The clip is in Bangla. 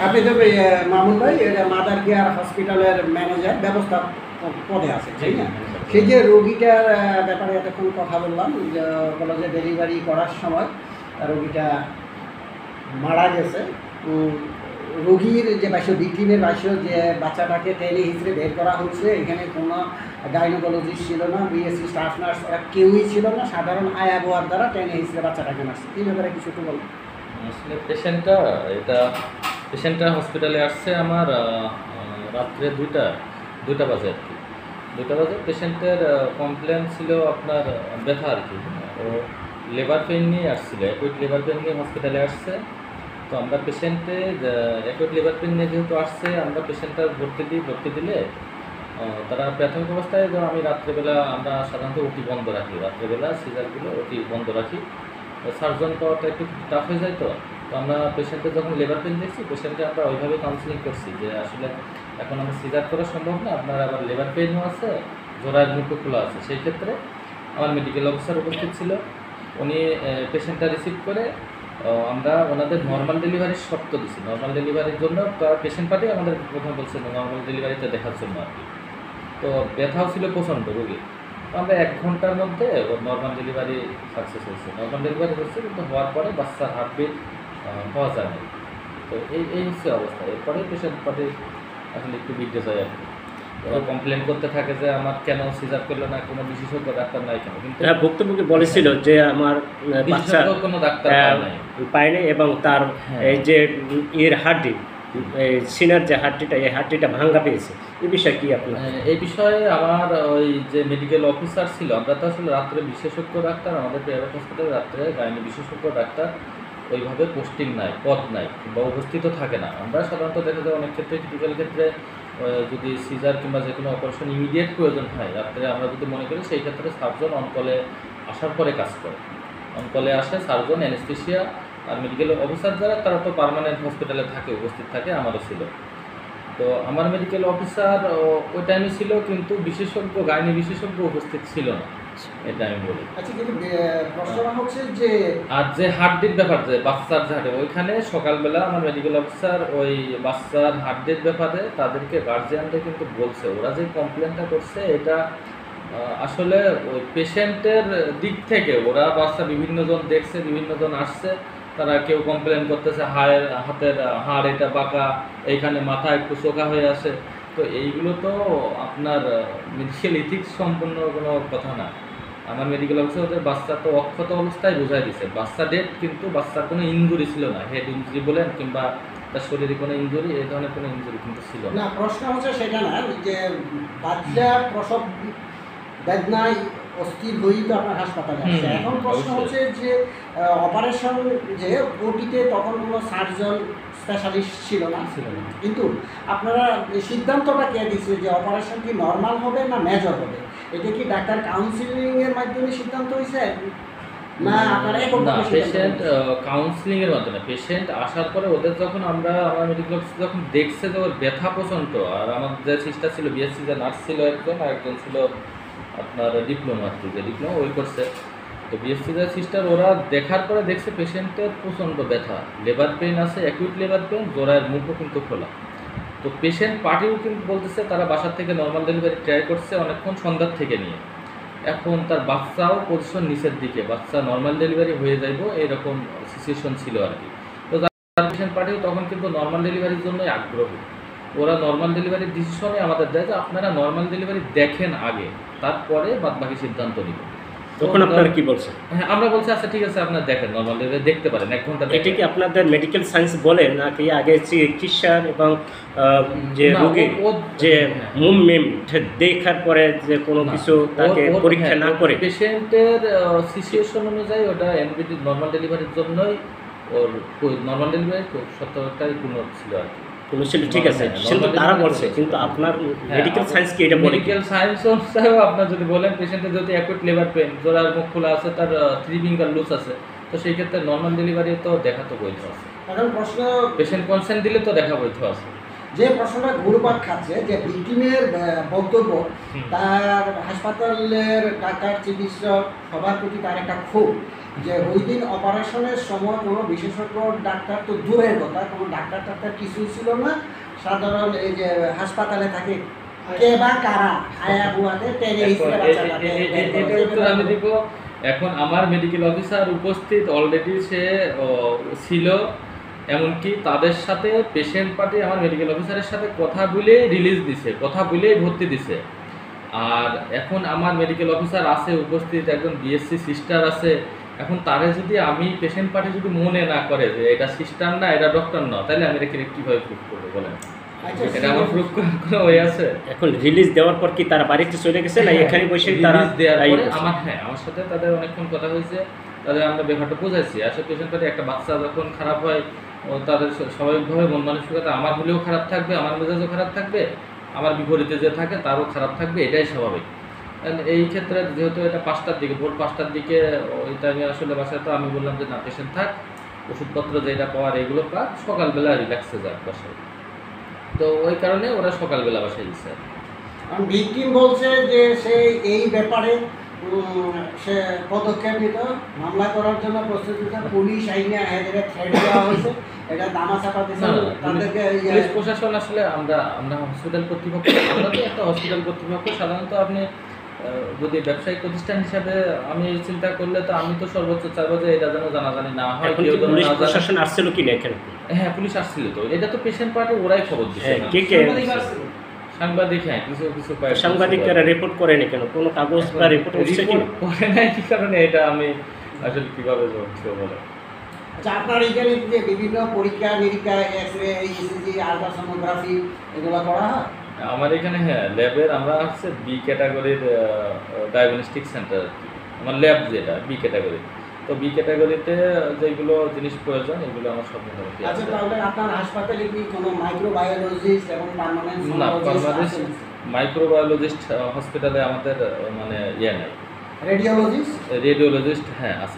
আপনি তো মামুন ভাই মাদার কেয়ার হসপিটালের ম্যানেজার ব্যবস্থা পদে আছে, তাই না? সেই যে রোগীটার ব্যাপারে এতক্ষণ কথা বললাম, বলো যে ডেলিভারি করার সময় রোগীটা মারা গেছে। রোগীর যে ভিকটিমের ভাষ্য যে বাচ্চাটাকে টেনে হিসেবে বের করা হচ্ছে, এখানে কোনো গাইনোকোলজিস্ট ছিল না, বিএসসি স্টাফ নার্স ওরা কেউই ছিল না, সাধারণ আয়া বোয়ার দ্বারা টেনে হিসেবে বাচ্চাটাকে মারছে। এই ব্যাপারে কিছু একটু বলুন। আসলে পেশেন্টটা হসপিটালে আসছে আমার রাত্রে দুইটা বাজে আর কি। 2টা বাজে পেশেন্টের কমপ্লেন ছিল আপনার ব্যথা আর কি। ও লেবার পেইন নিয়ে আসছিল, অ্যাকুইট লেবার পেইন নিয়ে হসপিটালে আসছে। তো আমরা পেশেন্টে অ্যাকুইট লেবার পেইন নিয়ে যেহেতু আসছে, আমরা পেশেন্টটা ভর্তি দিলে তারা প্রাথমিক অবস্থায় আমি রাত্রেবেলা আমরা সাধারণত ওটি বন্ধ রাখি, রাত্রেবেলা সিজারগুলো ওটি বন্ধ রাখি। সার্জন পাওয়াটা একটু টাফ হয়ে যায়। তো আমরা পেশেন্টের যখন লেবার পেইন দেখছি, পেশেন্টকে আমরা ওইভাবে কাউন্সিলিং করছি যে আসলে এখন আমরা সিজার করা সম্ভব না, আপনার আবার লেবার পেইনও আছে, জোড়ার মুখও খোলা আছে। সেই ক্ষেত্রে আমার মেডিকেল অফিসার উপস্থিত ছিল, উনি পেশেন্টটা রিসিভ করে আমরা ওনাদের নর্মাল ডেলিভারির শর্ত দিচ্ছি। নর্মাল ডেলিভারির জন্য পেশেন্ট পার্টি আমাদের প্রথমে বলছে নর্মাল ডেলিভারিতে দেখার জন্য আর কি। তো ব্যথাও ছিল প্রচণ্ড রোগী। তো আমরা 1 ঘন্টার মধ্যে নর্মাল ডেলিভারি সাকসেস হয়েছে। নর্মাল ডেলিভারি হচ্ছে, কিন্তু হওয়ার পরে বাচ্চার হার্টবিট পাওয়া যায়নি। তো এই হচ্ছে অবস্থা। এরপরে পেশেন্ট পার্টি আসলে একটু বিগড়ে যায় আর কি। ওরা কমপ্লেন করতে থাকে যে আমার কেন সিজার করলো না, কোনো বিশেষজ্ঞ ডাক্তার নাই কেন। কিন্তু ভুক্তভোগী বলেছিল যে আমার বাচ্চা কোনো ডাক্তার পায়নি এবং তার এই যে এর হাড্ডি, সিনার যে হাড্ডিটা, এই হাড্ডিটা ভাঙ্গা পেয়েছে। এই বিষয়ে কি আপনার? এই বিষয়ে আমার ওই যে মেডিকেল অফিসার ছিল, আমরা তো আসলে রাত্রে বিশেষজ্ঞ ডাক্তার, আমাদের প্রাইভেট হসপিটালে রাত্রে গাইনি বিশেষজ্ঞ ডাক্তার ওইভাবে পোস্টিং নাই, পদ নাই বা উপস্থিত থাকে না। আমরা সাধারণত দেখা যায় অনেক ক্ষেত্রে ক্রিটিক্যাল ক্ষেত্রে যদি সিজার কিংবা যে কোনো অপারেশন ইমিডিয়েট প্রয়োজন হয় রাত্রে, আমরা যদি মনে করি সেই ক্ষেত্রে সার্জন অনকলে আসার পরে কাজ করে। অনকলে আসে সার্জন, অ্যানেস্থেশিয়া আর মেডিকেল অফিসার যারা, তারা তো পার্মানেন্ট হসপিটালে থাকে, উপস্থিত থাকে। আমারও ছিল। তো আমার মেডিকেল অফিসার ওই টাইমে ছিল, কিন্তু বিশেষজ্ঞ গাইনি বিশেষজ্ঞ উপস্থিত ছিল না, এটা আমি বলি। আচ্ছা, কিন্তু প্রশ্নটা হচ্ছে যে আর যে হার্টবিট ব্যাপার, যে বাচ্চার যে হার্টে, ওইখানে সকালবেলা আমার মেডিকেল অফিসার ওই বাচ্চার হার্টবিট ব্যাপারে তাদেরকে গার্জিয়ানদের কিন্তু বলছে, ওরা যে কমপ্লেনটা করছে এটা আসলে ওই পেশেন্টের দিক থেকে ওরা বাচ্চা বিভিন্নজন দেখছে, বিভিন্নজন আসছে, তারা কেউ কমপ্লেন করতেছে হাতের হাড় এটা বাঁকা, এইখানে মাথা একটু চোখা হয়ে আসে। তো এইগুলো তো আপনার মেডিকেল ইথিক্স সম্পূর্ণ কোনো কথা না। আমার মেডিকেল অফিসার ওদের বাচ্চা তো অক্ষত অবস্থায় বোঝাই দিছে, বাচ্চা ডেড, কিন্তু বাচ্চার কোনো ইনজুরি ছিল না, হেড ইনজুরি বলেন কিংবা তার শরীরে কোনো ইনজুরি, এই ধরনের কোনো ইনজুরি কিন্তু ছিল না। প্রশ্ন হচ্ছে সেটা না যে বাচ্চা প্রসব বেদনায় অস্থির হয়েই তো আপনার হাসপাতালে আসছে। এখন প্রশ্ন হচ্ছে যে অপারেশন যে ওটিতে তখন কোনো সার্জন স্পেশালিস্ট ছিল না, কিন্তু আপনারা সিদ্ধান্তটা কে দিচ্ছে যে অপারেশন কি নর্মাল হবে না মেজর হবে? এটা কি ডাক্তার কাউন্সিলিংয়ের মাধ্যমে সিদ্ধান্ত হয়েছে না আপনারা পেশেন্ট কাউন্সিলিংয়ের মাধ্যমে? পেশেন্ট আসার পরে ওদের যখন আমার মেডিকেল অফিসে যখন দেখছে যে ওর ব্যথা প্রচণ্ড, আর আমার যে সিস্টার ছিল বিএসসি যে নার্স ছিল একজন, আর একজন ছিল আপনার ডিপ্লোমা, যে ডিপ্লোমা ওই করছে। তো বিএসসি যে সিস্টার, ওরা দেখার পরে দেখছে পেশেন্টের প্রচণ্ড ব্যথা, লেবার পেইন আছে, অ্যাকিউট লেবার পেইন, জোড়ায়ের মুখও কিন্তু খোলা। তো পেশেন্ট পার্টিও কিন্তু বলতেছে তারা বাসার থেকে নর্মাল ডেলিভারি ট্রাই করছে অনেকক্ষণ সন্ধ্যার থেকে নিয়ে। এখন তার বাচ্চাও পজিশন নিচের দিকে, বাচ্চা নর্মাল ডেলিভারি হয়ে যাইব এরকম সিচুয়েশন ছিল আর কি। তো তার পেশেন্ট পার্টিও তখন কিন্তু নর্মাল ডেলিভারির জন্যই আগ্রহী। ওরা নর্মাল ডেলিভারির ডিসিশনে আমাদের দেয় যে আপনারা নর্মাল ডেলিভারি দেখেন আগে, তারপরে বাদবাকি সিদ্ধান্ত নেবেন। তখন আপনারা কি বলছেন? হ্যাঁ, আমরা বলছি আচ্ছা ঠিক আছে আপনারা দেখেন, নর্মাল ডেলিভারি দেখতে পারেন 1 ঘন্টা। এটা কি আপনাদের মেডিকেল সায়েন্স বলে নাকি আগে চিকিৎসার এবং যে রোগী যে মুভমেন্ট দেখার পরে যে কোনো কিছু তাকে পরীক্ষা না করে পেশেন্টের সিচুয়েশন অনুযায়ী ওটা এনবিডি নর্মাল ডেলিভারির জন্যই ওর নর্মাল ডেলিভারি 70টাই পূর্ণ ছিল আর কি। ঠিক আছে, কিন্তু তারা বলছে, কিন্তু আপনার মেডিকেল সায়েন্স কি এটা বলে? মেডিকেল সায়েন্স অনুসারেও আপনার যদি বলেন পেশেন্টের যদি অ্যাকুইট লেবার পেন, জোড়ার মুখ খোলা আছে, তার 3 ফিঙ্গার লুজ আছে, তো সেই ক্ষেত্রে নর্মাল ডেলিভারি তো দেখা তো বৈধ আছে। এখন প্রশ্ন, পেশেন্ট কনসেন্ট দিলে তো দেখা বৈধ আছে। যে প্রশ্নটা ঘুরপাক খাচ্ছে যে ভিকটিমের বক্তব্য, তার হাসপাতালের ডাক্তার চিকিৎসক সবার প্রতি তার একটা ক্ষোভ, যে ওই দিন অপারেশনের সময় কোনো বিশেষজ্ঞ ডাক্তার তো দূরের কথা, কোনো ডাক্তার টাক্তার কিছুই ছিল না। সাধারণ এই যে হাসপাতালে থাকে কে বা কারা হায়া বুয়াতে টেনে হিসেবে বাচ্চাটাকে বের করে এটা উত্তর আমি দিব। এখন আমার মেডিকেল অফিসার উপস্থিত অলরেডি সে ছিল, এমনকি তাদের সাথে পেশেন্ট পার্টি আমার মেডিকেল অফিসারের সাথে কথা বলে রিলিজ দিছে, কথা বলেই ভর্তি দিছে। আর এখন আমার মেডিকেল অফিসার আছে উপস্থিত, একজন বিএসসি সিস্টার আছে। এখন তারে যদি আমি পেশেন্ট পার্টি যদি মনে না করে যে এটা সিস্টার না, এটা ডক্টর না, তাহলে আমি এটাকে কীভাবে প্রুফ করবো বলেন? আচ্ছা, এটা আমার প্রুফ করার কোনো ওয়ে আছে? এখন রিলিজ দেওয়ার পর কি তারা বাড়িতে চলে গেছে না এখানে বসে তারা রিলিজ দেওয়ার পরে আমার সাথে তাদের অনেকক্ষণ কথা হয়েছে, তাদের আমরা ব্যাপারটা বোঝাইছি। আসলে পেশেন্ট পার্টি একটা বাচ্চা যখন খারাপ হয়, ও তাদের স্বাভাবিকভাবে মন মানসিকতা আমার হলেও খারাপ থাকবে, আমার মেজাজও খারাপ থাকবে, আমার বিপরীতে যে থাকে তারও খারাপ থাকবে, এটাই স্বাভাবিক। এই ক্ষেত্রে যেহেতু এটা 5টার দিকে, ভোর 5টার দিকে ওই টাইমে আসলে বাসায়, তো আমি বললাম যে না, পেশেন্ট থাক, ওষুধপত্র যেটা পাওয়ার এগুলো পাক, সকালবেলা রিল্যাক্সে যাক বাসায়। তো ওই কারণে ওরা সকালবেলা বাসায় দিচ্ছে। কারণ ভিকটিম বলছে যে সে এই ব্যাপারে সে পদক্ষেপ নিত, মামলা করার জন্য প্রস্তুতি নিত, পুলিশ আইনে এদের থ্রেট দেওয়া হয়েছে, এটা দামাচাপা দিচ্ছে তাদেরকে। পুলিশ প্রশাসন আসলে আমরা হসপিটাল কর্তৃপক্ষ, আমরা তো একটা হসপিটাল কর্তৃপক্ষ, সাধারণত আপনি যদি ব্যবসায়িক প্রতিষ্ঠান হিসাবে আমি চিন্তা করলে তো আমি তো সর্বোচ্চ চাইবো যে এটা যেন জানাজানি না হয়। পুলিশ প্রশাসন আসছিল কি না এখানে? হ্যাঁ, পুলিশ আসছিল তো, এটা তো পেশেন্ট পার্টি ওরাই খবর দিচ্ছে। কে কে? সাংবাদিক, হ্যাঁ, কিছু সাংবাদিকরা রিপোর্ট করেনি কেন? কোনো কাগজ বা রিপোর্ট হচ্ছে কি করে নাই, কি কারণে এটা আমি আসলে কিভাবে বলছি বলে। আচ্ছা, আপনার এইখানে যে বিভিন্ন পরীক্ষা নিরীক্ষা, এক্সরে, ইসিজি, আলট্রাসোনোগ্রাফি এগুলো করা হয়? আমার এখানে হ্যাঁ ল্যাবের, আমরা হচ্ছে বি ক্যাটাগরির ডায়াগনস্টিক সেন্টার, আমার ল্যাব যেটা বি ক্যাটাগরি। তো বি ক্যাটাগরিতে যেগুলো জিনিস প্রয়োজন এগুলো আমার সব মোটামুটি আচ্ছা, আছে। তাহলে আপনার হাসপাতালে কি কোনো মাইক্রোবায়োলজিস্ট এবং পার্মানেন্ট না, মাইক্রোবায়োলজিস্ট হসপিটালে আমাদের মানে ইয়ে নাই। রেডিওলজিস্ট? রেডিওলজিস্ট হ্যাঁ আছে।